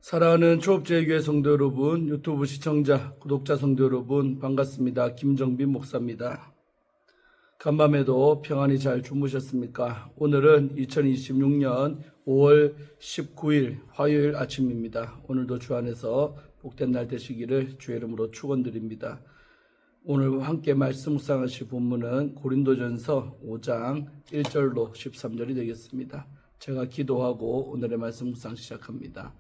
사랑하는 초업제교회 성도 여러분, 유튜브 시청자, 구독자 성도 여러분 반갑습니다. 김정빈 목사입니다. 간밤에도 평안히 잘 주무셨습니까? 오늘은 2026년 5월 19일 화요일 아침입니다. 오늘도 주 안에서 복된 날 되시기를 주의 이름으로 축원드립니다. 오늘 함께 말씀 묵상하실 본문은 고린도전서 5장 1절로 13절이 되겠습니다. 제가 기도하고 오늘의 말씀 묵상 시작합니다.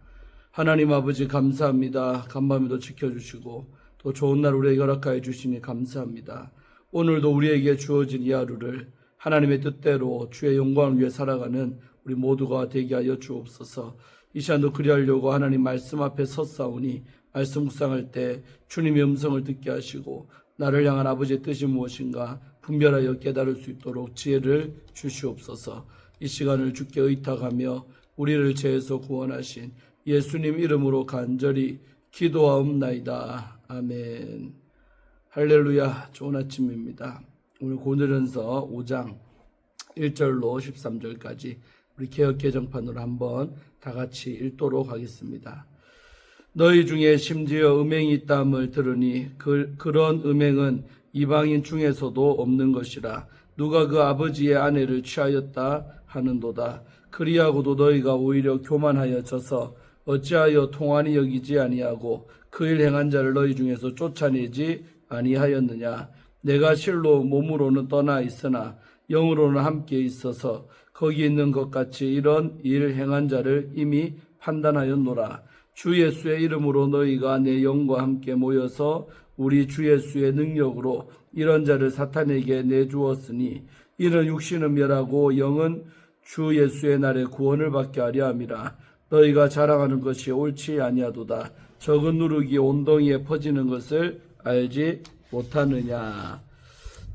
하나님 아버지 감사합니다. 간밤에도 지켜주시고 또 좋은 날 우리에게 허락하여 주시니 감사합니다. 오늘도 우리에게 주어진 이 하루를 하나님의 뜻대로 주의 영광을 위해 살아가는 우리 모두가 되게 하여 주옵소서. 이 시간도 그리하려고 하나님 말씀 앞에 섰사오니 말씀 묵상할 때 주님의 음성을 듣게 하시고 나를 향한 아버지의 뜻이 무엇인가 분별하여 깨달을 수 있도록 지혜를 주시옵소서. 이 시간을 주께 의탁하며 우리를 죄에서 구원하신 예수님 이름으로 간절히 기도하옵나이다. 아멘. 할렐루야. 좋은 아침입니다. 오늘 고린도전서 5장 1절로 13절까지 우리 개역 개정판으로 한번 다 같이 읽도록 하겠습니다. 너희 중에 심지어 음행이 있다함을 들으니 그런 음행은 이방인 중에서도 없는 것이라. 누가 그 아버지의 아내를 취하였다 하는도다. 그리하고도 너희가 오히려 교만하여져서 어찌하여 통한이 여기지 아니하고 그 일 행한 자를 너희 중에서 쫓아내지 아니하였느냐. 내가 실로 몸으로는 떠나 있으나 영으로는 함께 있어서 거기 있는 것 같이 이런 일 행한 자를 이미 판단하였노라. 주 예수의 이름으로 너희가 내 영과 함께 모여서 우리 주 예수의 능력으로 이런 자를 사탄에게 내주었으니 이는 육신은 멸하고 영은 주 예수의 날에 구원을 받게 하려 함이라. 너희가 자랑하는 것이 옳지 아니하도다. 적은 누룩이 온덩이에 퍼지는 것을 알지 못하느냐.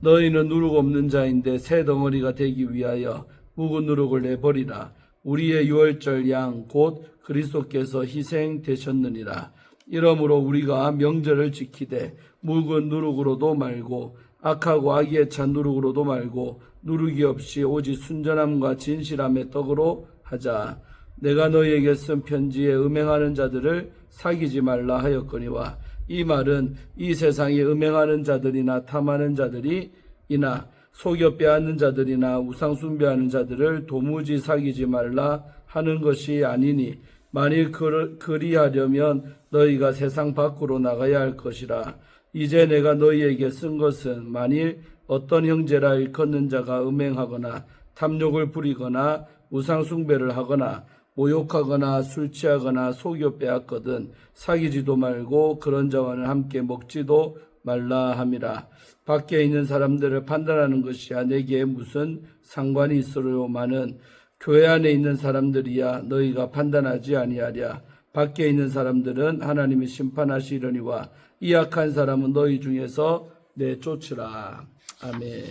너희는 누룩 없는 자인데 새 덩어리가 되기 위하여 묵은 누룩을 내버리라. 우리의 유월절 양 곧 그리스도께서 희생되셨느니라. 이러므로 우리가 명절을 지키되 묵은 누룩으로도 말고 악하고 악의에 찬 누룩으로도 말고 누룩이 없이 오직 순전함과 진실함의 떡으로 하자. 내가 너희에게 쓴 편지에 음행하는 자들을 사귀지 말라 하였거니와 이 말은 이 세상에 음행하는 자들이나 탐하는 자들이 이나 속여 빼앗는 자들이나 우상 숭배하는 자들을 도무지 사귀지 말라 하는 것이 아니니 만일 그리하려면 너희가 세상 밖으로 나가야 할 것이라. 이제 내가 너희에게 쓴 것은 만일 어떤 형제라 일컫는 자가 음행하거나 탐욕을 부리거나 우상 숭배를 하거나 모욕하거나 술 취하거나 속여 빼앗거든 사귀지도 말고 그런 자와는 함께 먹지도 말라 함이라. 밖에 있는 사람들을 판단하는 것이야 내게 무슨 상관이 있으려마는 교회 안에 있는 사람들이야 너희가 판단하지 아니하랴. 밖에 있는 사람들은 하나님이 심판하시려니와 이 악한 사람은 너희 중에서 내쫓으라. 아멘.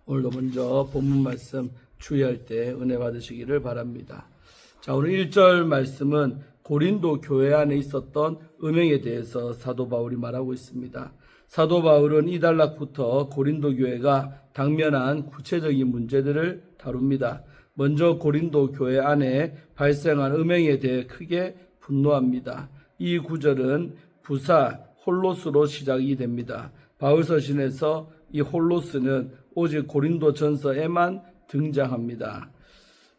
오늘도 먼저 본문 말씀 주의할 때 은혜 받으시기를 바랍니다. 자, 오늘 1절 말씀은 고린도 교회 안에 있었던 음행에 대해서 사도 바울이 말하고 있습니다. 사도 바울은 이 단락부터 고린도 교회가 당면한 구체적인 문제들을 다룹니다. 먼저 고린도 교회 안에 발생한 음행에 대해 크게 분노합니다. 이 구절은 부사 홀로스로 시작이 됩니다. 바울 서신에서 이 홀로스는 오직 고린도 전서에만 등장합니다.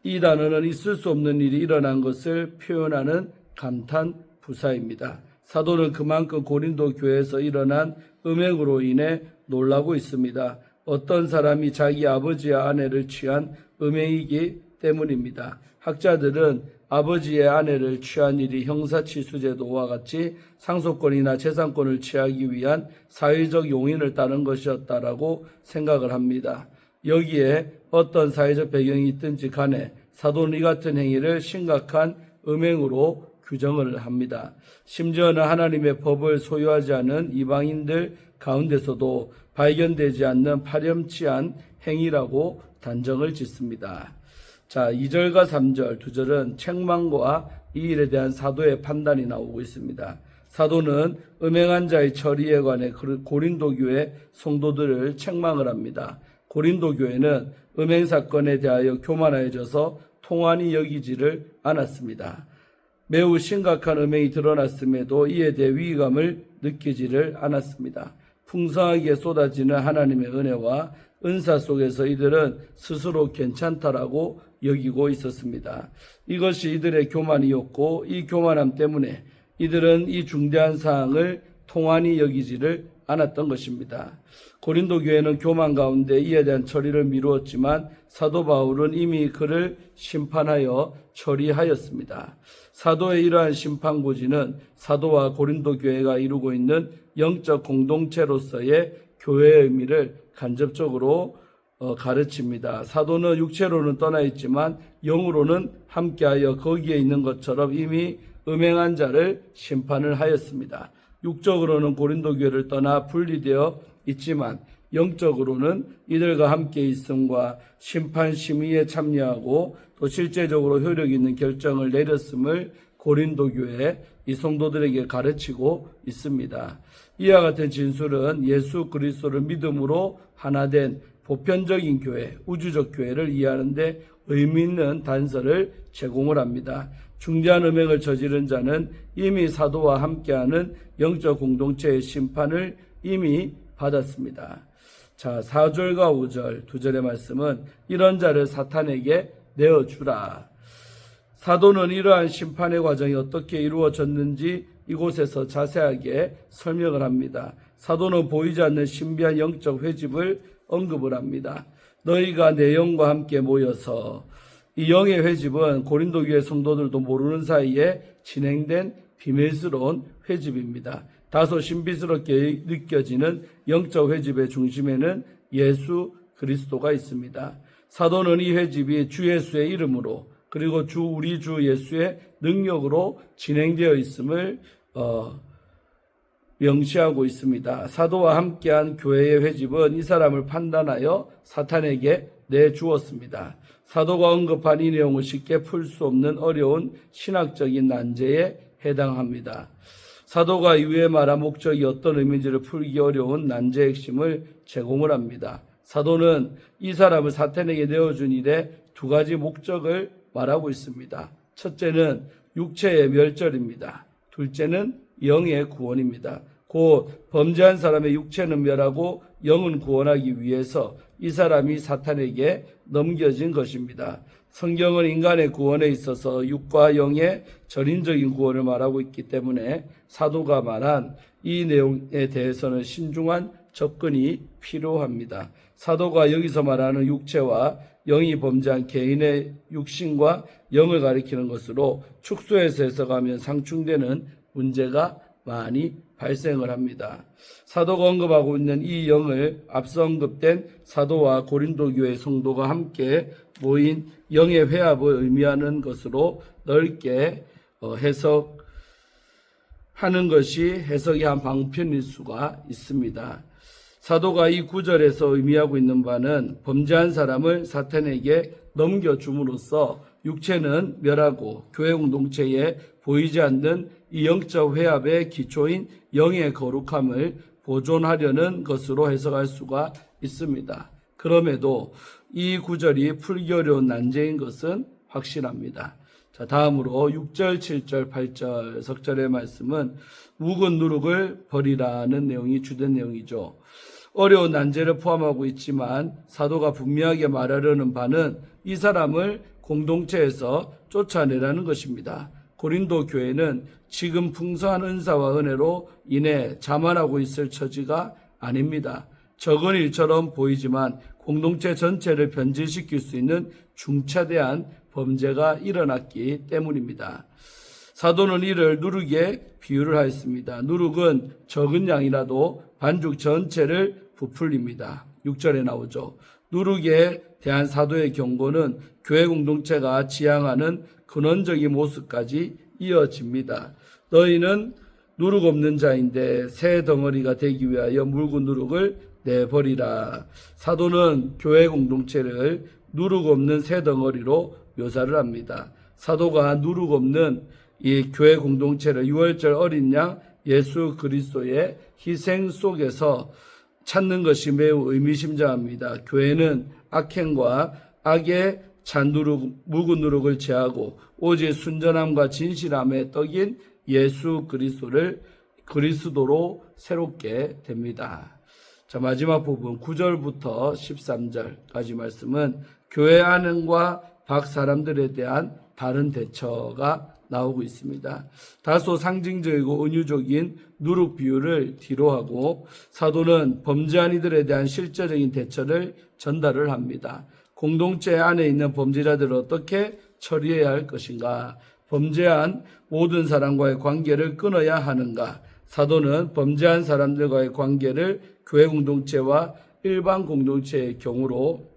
이 단어는 있을 수 없는 일이 일어난 것을 표현하는 감탄 부사입니다. 사도는 그만큼 고린도 교회에서 일어난 음행으로 인해 놀라고 있습니다. 어떤 사람이 자기 아버지의 아내를 취한 음행이기 때문입니다. 학자들은 아버지의 아내를 취한 일이 형사치수제도와 같이 상속권이나 재산권을 취하기 위한 사회적 용인을 따른 것이었다라고 생각을 합니다. 여기에 어떤 사회적 배경이 있든지 간에 사도는 이 같은 행위를 심각한 음행으로 규정을 합니다. 심지어는 하나님의 법을 소유하지 않은 이방인들 가운데서도 발견되지 않는 파렴치한 행위라고 단정을 짓습니다. 자, 2절과 3절 두 절은 책망과 이 일에 대한 사도의 판단이 나오고 있습니다. 사도는 음행한 자의 처리에 관해 고린도 교회 성도들을 책망을 합니다. 고린도 교회는 음행 사건에 대하여 교만해져서 통한이 여기지를 않았습니다. 매우 심각한 음행이 드러났음에도 이에 대해 위기감을 느끼지를 않았습니다. 풍성하게 쏟아지는 하나님의 은혜와 은사 속에서 이들은 스스로 괜찮다라고 여기고 있었습니다. 이것이 이들의 교만이었고 이 교만함 때문에 이들은 이 중대한 사항을 통한히 여기지를 않았던 것입니다. 고린도 교회는 교만 가운데 이에 대한 처리를 미루었지만 사도 바울은 이미 그를 심판하여 처리하였습니다. 사도의 이러한 심판 고지는 사도와 고린도 교회가 이루고 있는 영적 공동체로서의 교회의 의미를 간접적으로 가르칩니다. 사도는 육체로는 떠나 있지만 영으로는 함께하여 거기에 있는 것처럼 이미 음행한 자를 심판을 하였습니다. 육적으로는 고린도 교회를 떠나 분리되어 있지만 영적으로는 이들과 함께 있음과 심판 심의에 참여하고 또 실제적으로 효력 있는 결정을 내렸음을 고린도 교회 이 성도들에게 가르치고 있습니다. 이와 같은 진술은 예수 그리스도를 믿음으로 하나 된 보편적인 교회, 우주적 교회를 이해하는 데 의미 있는 단서를 제공을 합니다. 중대한 음행을 저지른 자는 이미 사도와 함께하는 영적 공동체의 심판을 이미 받았습니다. 자, 4절과 5절 두 절의 말씀은 이런 자를 사탄에게 내어주라. 사도는 이러한 심판의 과정이 어떻게 이루어졌는지 이곳에서 자세하게 설명을 합니다. 사도는 보이지 않는 신비한 영적 회집을 언급을 합니다. 너희가 내 영과 함께 모여서 이 영의 회집은 고린도 교회 성도들도 모르는 사이에 진행된 비밀스러운 회집입니다. 다소 신비스럽게 느껴지는 영적 회집의 중심에는 예수 그리스도가 있습니다. 사도는 이 회집이 주 예수의 이름으로 그리고 우리 주 예수의 능력으로 진행되어 있음을 명시하고 있습니다. 사도와 함께한 교회의 회집은 이 사람을 판단하여 사탄에게 내주었습니다. 사도가 언급한 이 내용을 쉽게 풀 수 없는 어려운 신학적인 난제에 해당합니다. 사도가 이후에 말한 목적이 어떤 의미인지를 풀기 어려운 난제의 핵심을 제공을 합니다. 사도는 이 사람을 사탄에게 내어준 일에 두 가지 목적을 말하고 있습니다. 첫째는 육체의 멸절입니다. 둘째는 영의 구원입니다. 곧 범죄한 사람의 육체는 멸하고 영은 구원하기 위해서 이 사람이 사탄에게 넘겨진 것입니다. 성경은 인간의 구원에 있어서 육과 영의 전인적인 구원을 말하고 있기 때문에 사도가 말한 이 내용에 대해서는 신중한 접근이 필요합니다. 사도가 여기서 말하는 육체와 영이 범죄한 개인의 육신과 영을 가리키는 것으로 축소해서 해석하면 상충되는 문제가 많이 발생을 합니다. 사도가 언급하고 있는 이 영을 앞서 언급된 사도와 고린도 교회 성도가 함께 모인 영의 회합을 의미하는 것으로 넓게 해석하는 것이 해석의 한 방편일 수가 있습니다. 사도가 이 구절에서 의미하고 있는 바는 범죄한 사람을 사탄에게 넘겨줌으로써 육체는 멸하고 교회 공동체에 보이지 않는 이 영적 회합의 기초인 영의 거룩함을 보존하려는 것으로 해석할 수가 있습니다. 그럼에도 이 구절이 풀기 어려운 난제인 것은 확실합니다. 자, 다음으로 6절, 7절, 8절 석절의 말씀은 묵은 누룩을 버리라는 내용이 주된 내용이죠. 어려운 난제를 포함하고 있지만 사도가 분명하게 말하려는 바는 이 사람을 공동체에서 쫓아내라는 것입니다. 고린도 교회는 지금 풍성한 은사와 은혜로 인해 자만하고 있을 처지가 아닙니다. 적은 일처럼 보이지만 공동체 전체를 변질시킬 수 있는 중차대한 범죄가 일어났기 때문입니다. 사도는 이를 누룩에 비유를 하였습니다. 누룩은 적은 양이라도 반죽 전체를 부풀립니다. 6절에 나오죠. 누룩에 대한 사도의 경고는 교회 공동체가 지향하는 근원적인 모습까지 이어집니다. 너희는 누룩 없는 자인데 새 덩어리가 되기 위하여 묽은 누룩을 내버리라. 사도는 교회 공동체를 누룩 없는 새 덩어리로 묘사를 합니다. 사도가 누룩 없는 이 교회 공동체를 6월절 어린 양 예수 그리스도의 희생 속에서 찾는 것이 매우 의미심장합니다. 교회는 악행과 악의 찬 누룩, 묵은 누룩을 제하고 오직 순전함과 진실함의 떡인 예수 그리스도로 새롭게 됩니다. 자, 마지막 부분 9절부터 13절까지 말씀은 교회 안과 밖 사람들에 대한 다른 대처가 나오고 있습니다. 다소 상징적이고 은유적인 누룩 비유를 뒤로 하고 사도는 범죄한 이들에 대한 실제적인 대처를 전달을 합니다. 공동체 안에 있는 범죄자들을 어떻게 처리해야 할 것인가? 범죄한 모든 사람과의 관계를 끊어야 하는가? 사도는 범죄한 사람들과의 관계를 교회 공동체와 일반 공동체의 경우로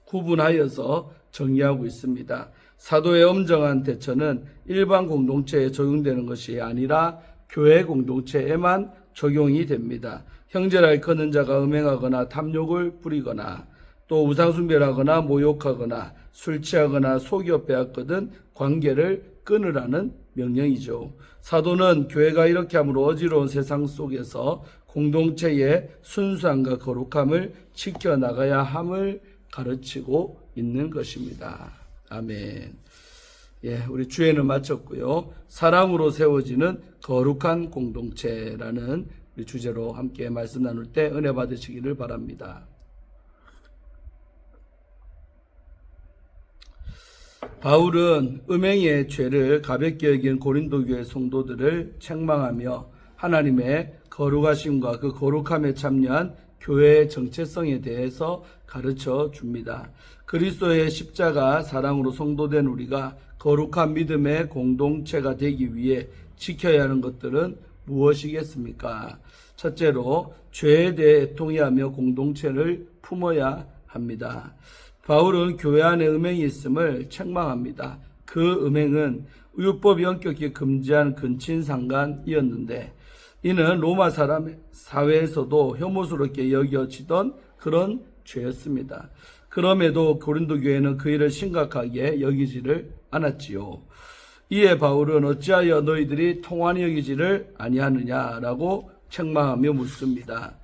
구분하여서 정의하고 있습니다. 사도의 엄정한 대처는 일반 공동체에 적용되는 것이 아니라 교회 공동체에만 적용이 됩니다. 형제를 거는 자가 음행하거나 탐욕을 부리거나 또 우상숭배하거나 모욕하거나 술 취하거나 속여 빼앗거든 관계를 끊으라는 명령이죠. 사도는 교회가 이렇게 함으로 어지러운 세상 속에서 공동체의 순수함과 거룩함을 지켜나가야 함을 가르치고 있는 것입니다. 아멘. 예, 우리 주예는 마쳤고요. 사랑으로 세워지는 거룩한 공동체라는 우리 주제로 함께 말씀 나눌 때 은혜 받으시기를 바랍니다. 바울은 음행의 죄를 가볍게 여긴 고린도 교회 성도들을 책망하며 하나님의 거룩하심과 그 거룩함에 참여한 교회의 정체성에 대해서 가르쳐 줍니다. 그리스도의 십자가 사랑으로 성도된 우리가 거룩한 믿음의 공동체가 되기 위해 지켜야 하는 것들은 무엇이겠습니까? 첫째로 죄에 대해 애통해하며 공동체를 품어야 합니다. 바울은 교회 안에 음행이 있음을 책망합니다. 그 음행은 율법이 엄격히 금지한 근친상간이었는데 이는 로마 사람 사회에서도 혐오스럽게 여겨지던 그런 죄였습니다. 그럼에도 고린도 교회는 그 일을 심각하게 여기지를 않았지요. 이에 바울은 어찌하여 너희들이 통한히 여기지를 아니하느냐라고 책망하며 묻습니다.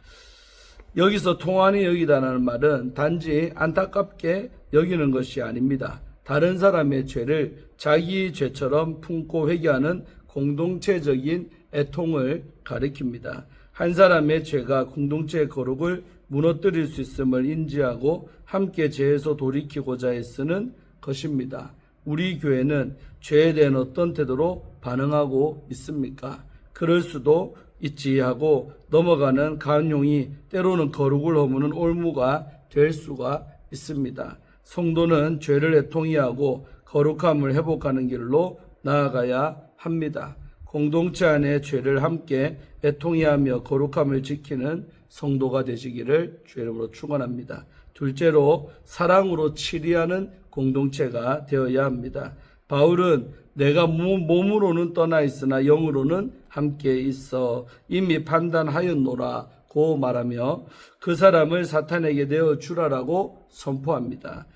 여기서 통한히 여기다라는 말은 단지 안타깝게 여기는 것이 아닙니다. 다른 사람의 죄를 자기 죄처럼 품고 회개하는 공동체적인 애통을 가리킵니다. 한 사람의 죄가 공동체의 거룩을 무너뜨릴 수 있음을 인지하고 함께 죄에서 돌이키고자 애쓰는 것입니다. 우리 교회는 죄에 대한 어떤 태도로 반응하고 있습니까? 그럴 수도 있지 하고 넘어가는 간용이 때로는 거룩을 허무는 올무가 될 수가 있습니다. 성도는 죄를 애통해하고 거룩함을 회복하는 길로 나아가야 합니다. 공동체 안의 죄를 함께 애통해하며 거룩함을 지키는 성도가 되시기를 주의 이름으로 축원합니다. 둘째로 사랑으로 치리하는 공동체가 되어야 합니다. 바울은 내가 몸으로는 떠나 있으나 영으로는 함께 있어 이미 판단하였노라고 말하며 그 사람을 사탄에게 내어 주라라고 선포합니다.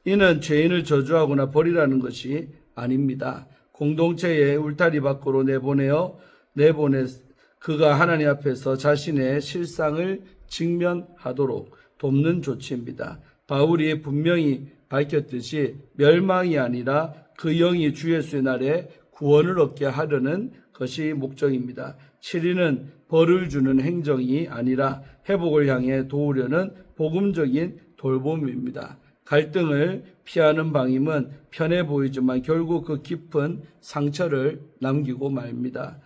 이는 죄인을 저주하거나 버리라는 것이 아닙니다. 공동체의 울타리 밖으로 내보내 그가 하나님 앞에서 자신의 실상을 직면하도록 돕는 조치입니다. 바울이 분명히 밝혔듯이 멸망이 아니라 그 영이 주 예수의 날에 구원을 얻게 하려는 것이 목적입니다. 치리는 벌을 주는 행정이 아니라 회복을 향해 도우려는 복음적인 돌봄입니다. 갈등을 피하는 방임은 편해 보이지만 결국 그 깊은 상처를 남기고 맙니다.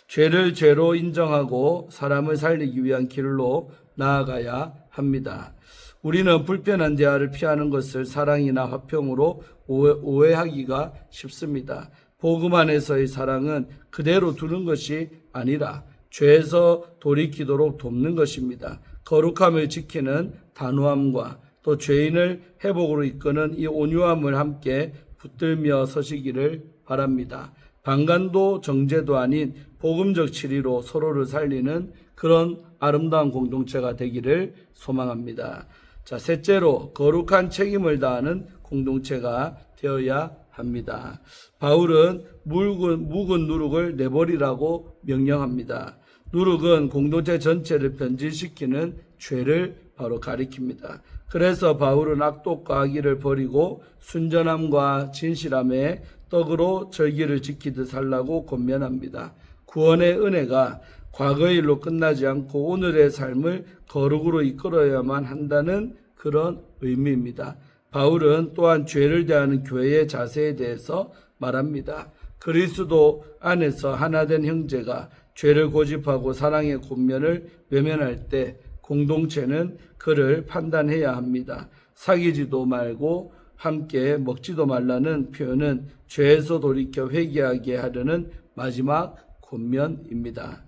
죄를 죄로 인정하고 사람을 살리기 위한 길로 나아가야 합니다. 우리는 불편한 대화를 피하는 것을 사랑이나 화평으로 오해하기가 쉽습니다. 복음 안에서의 사랑은 그대로 두는 것이 아니라 죄에서 돌이키도록 돕는 것입니다. 거룩함을 지키는 단호함과 또 죄인을 회복으로 이끄는 이 온유함을 함께 붙들며 서시기를 바랍니다. 방관도 정죄도 아닌 복음적 치리로 서로를 살리는 그런 아름다운 공동체가 되기를 소망합니다. 자, 셋째로 거룩한 책임을 다하는 공동체가 되어야 합니다. 바울은 묵은 누룩을 내버리라고 명령합니다. 누룩은 공동체 전체를 변질시키는 죄를 바로 가리킵니다. 그래서 바울은 악독과 악의를 버리고 순전함과 진실함에 떡으로 절기를 지키듯 살라고 권면합니다. 구원의 은혜가 과거의 일로 끝나지 않고 오늘의 삶을 거룩으로 이끌어야만 한다는 그런 의미입니다. 바울은 또한 죄를 대하는 교회의 자세에 대해서 말합니다. 그리스도 안에서 하나된 형제가 죄를 고집하고 사랑의 권면을 외면할 때 공동체는 그를 판단해야 합니다. 사귀지도 말고 함께 먹지도 말라는 표현은 죄에서 돌이켜 회개하게 하려는 마지막 권면입니다.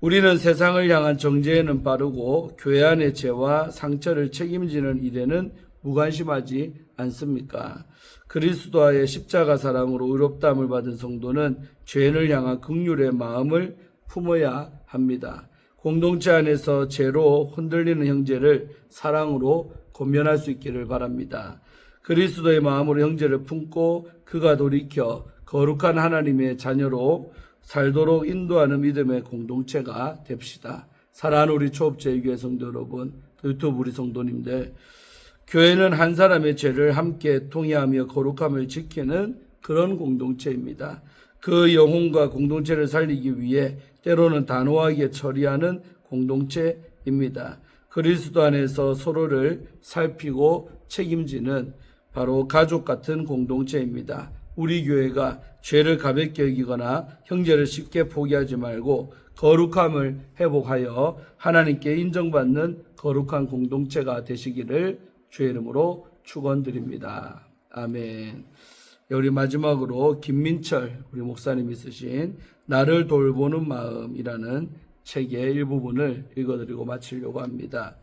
우리는 세상을 향한 정죄에는 빠르고 교회 안의 죄와 상처를 책임지는 일에는 무관심하지 않습니까? 그리스도와의 십자가 사랑으로 의롭다함을 받은 성도는 죄인을 향한 긍휼의 마음을 품어야 합니다. 공동체 안에서 죄로 흔들리는 형제를 사랑으로 권면할 수 있기를 바랍니다. 그리스도의 마음으로 형제를 품고 그가 돌이켜 거룩한 하나님의 자녀로 살도록 인도하는 믿음의 공동체가 됩시다. 사랑하는 우리 초업제일교회 성도 여러분, 유튜브 우리 성도님들, 교회는 한 사람의 죄를 함께 통회하며 거룩함을 지키는 그런 공동체입니다. 그 영혼과 공동체를 살리기 위해 때로는 단호하게 처리하는 공동체입니다. 그리스도 안에서 서로를 살피고 책임지는 바로 가족 같은 공동체입니다. 우리 교회가 죄를 가볍게 여기거나 형제를 쉽게 포기하지 말고 거룩함을 회복하여 하나님께 인정받는 거룩한 공동체가 되시기를 주의 이름으로 축원드립니다. 아멘. 우리 마지막으로 김민철 우리 목사님이 쓰신 나를 돌보는 마음이라는 책의 일부분을 읽어드리고 마치려고 합니다.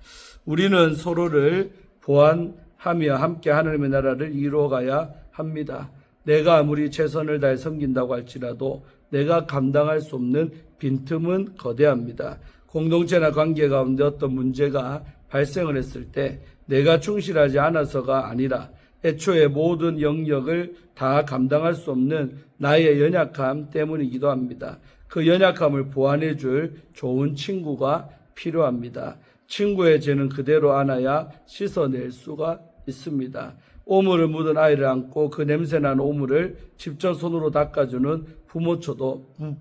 우리는 서로를 보완하며 함께 하나님의 나라를 이루어가야 합니다. 내가 아무리 최선을 다해 섬긴다고 할지라도 내가 감당할 수 없는 빈틈은 거대합니다. 공동체나 관계 가운데 어떤 문제가 발생을 했을 때 내가 충실하지 않아서가 아니라 애초에 모든 영역을 다 감당할 수 없는 나의 연약함 때문이기도 합니다. 그 연약함을 보완해 줄 좋은 친구가 필요합니다. 친구의 죄는 그대로 안아야 씻어낼 수가 있습니다. 오물을 묻은 아이를 안고 그 냄새나는 오물을 직접 손으로 닦아주는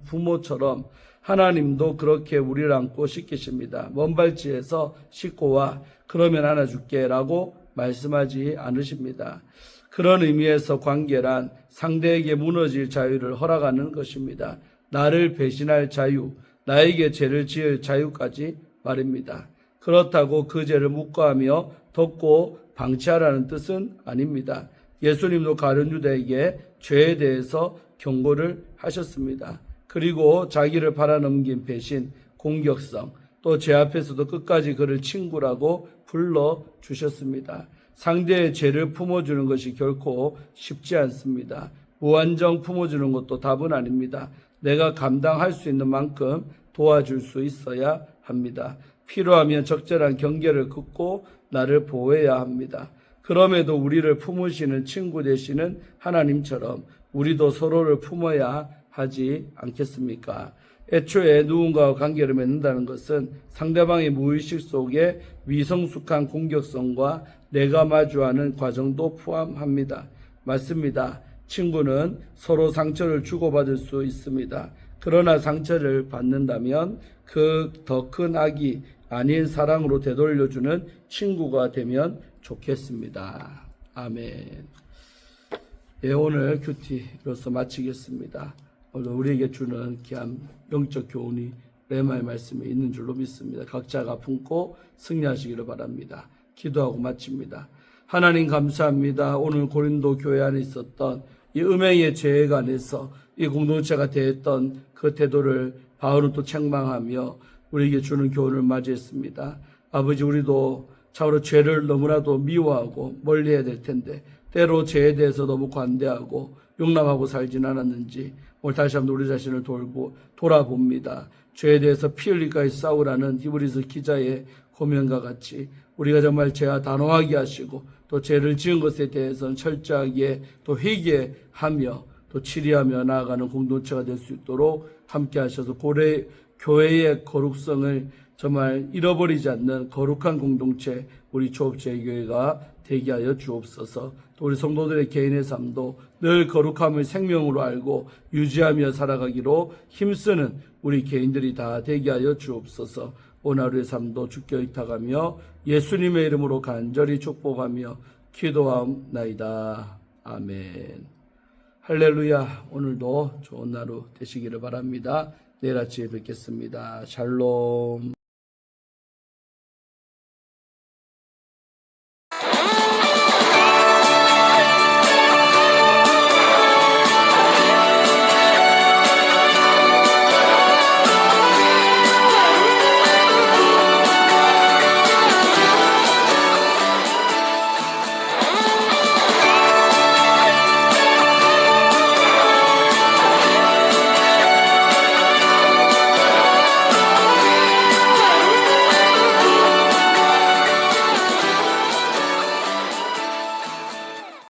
부모처럼 하나님도 그렇게 우리를 안고 씻기십니다. 먼 발치에서 씻고 와, 그러면 안아줄게 라고 말씀하지 않으십니다. 그런 의미에서 관계란 상대에게 무너질 자유를 허락하는 것입니다. 나를 배신할 자유, 나에게 죄를 지을 자유까지 말입니다. 그렇다고 그 죄를 묵과하며 덮고 방치하라는 뜻은 아닙니다. 예수님도 가룟 유다에게 죄에 대해서 경고를 하셨습니다. 그리고 자기를 팔아넘긴 배신, 공격성, 또 제 앞에서도 끝까지 그를 친구라고 불러주셨습니다. 상대의 죄를 품어주는 것이 결코 쉽지 않습니다. 무한정 품어주는 것도 답은 아닙니다. 내가 감당할 수 있는 만큼 도와줄 수 있어야 합니다. 필요하면 적절한 경계를 긋고 나를 보호해야 합니다. 그럼에도 우리를 품으시는 친구 되시는 하나님처럼 우리도 서로를 품어야 하지 않겠습니까? 애초에 누군가와 관계를 맺는다는 것은 상대방의 무의식 속에 위성숙한 공격성과 내가 마주하는 과정도 포함합니다. 맞습니다. 친구는 서로 상처를 주고받을 수 있습니다. 그러나 상처를 받는다면 그 더 큰 악이 아닌 사랑으로 되돌려주는 친구가 되면 좋겠습니다. 아멘. 예, 오늘 큐티로서 마치겠습니다. 오늘 우리에게 주는 귀한 영적 교훈이 레마의 말씀에 있는 줄로 믿습니다. 각자가 품고 승리하시기를 바랍니다. 기도하고 마칩니다. 하나님 감사합니다. 오늘 고린도 교회 안에 있었던 이 음행의 죄악 안에서 이 공동체가 대했던 그 태도를 바울은 또 책망하며 우리에게 주는 교훈을 맞이했습니다. 아버지, 우리도 참으로 죄를 너무나도 미워하고 멀리해야 될 텐데 때로 죄에 대해서 너무 관대하고 용납하고 살진 않았는지 오늘 다시 한번 우리 자신을 돌아봅니다. 죄에 대해서 피 흘릴까지 싸우라는 히브리서 기자의 고면과 같이 우리가 정말 죄와 단호하게 하시고 또 죄를 지은 것에 대해서는 철저하게 또 회개하며 또 치리하며 나아가는 공동체가 될 수 있도록 함께 하셔서 교회의 거룩성을 정말 잃어버리지 않는 거룩한 공동체 우리 초업제일교회가 되게 하여 주옵소서. 또 우리 성도들의 개인의 삶도 늘 거룩함을 생명으로 알고 유지하며 살아가기로 힘쓰는 우리 개인들이 다 되게 하여 주옵소서. 오늘 하루의 삶도 주께 의탁하며 예수님의 이름으로 간절히 축복하며 기도하옵나이다. 아멘. 할렐루야. 오늘도 좋은 하루 되시기를 바랍니다. 내일 아침에 뵙겠습니다. 샬롬.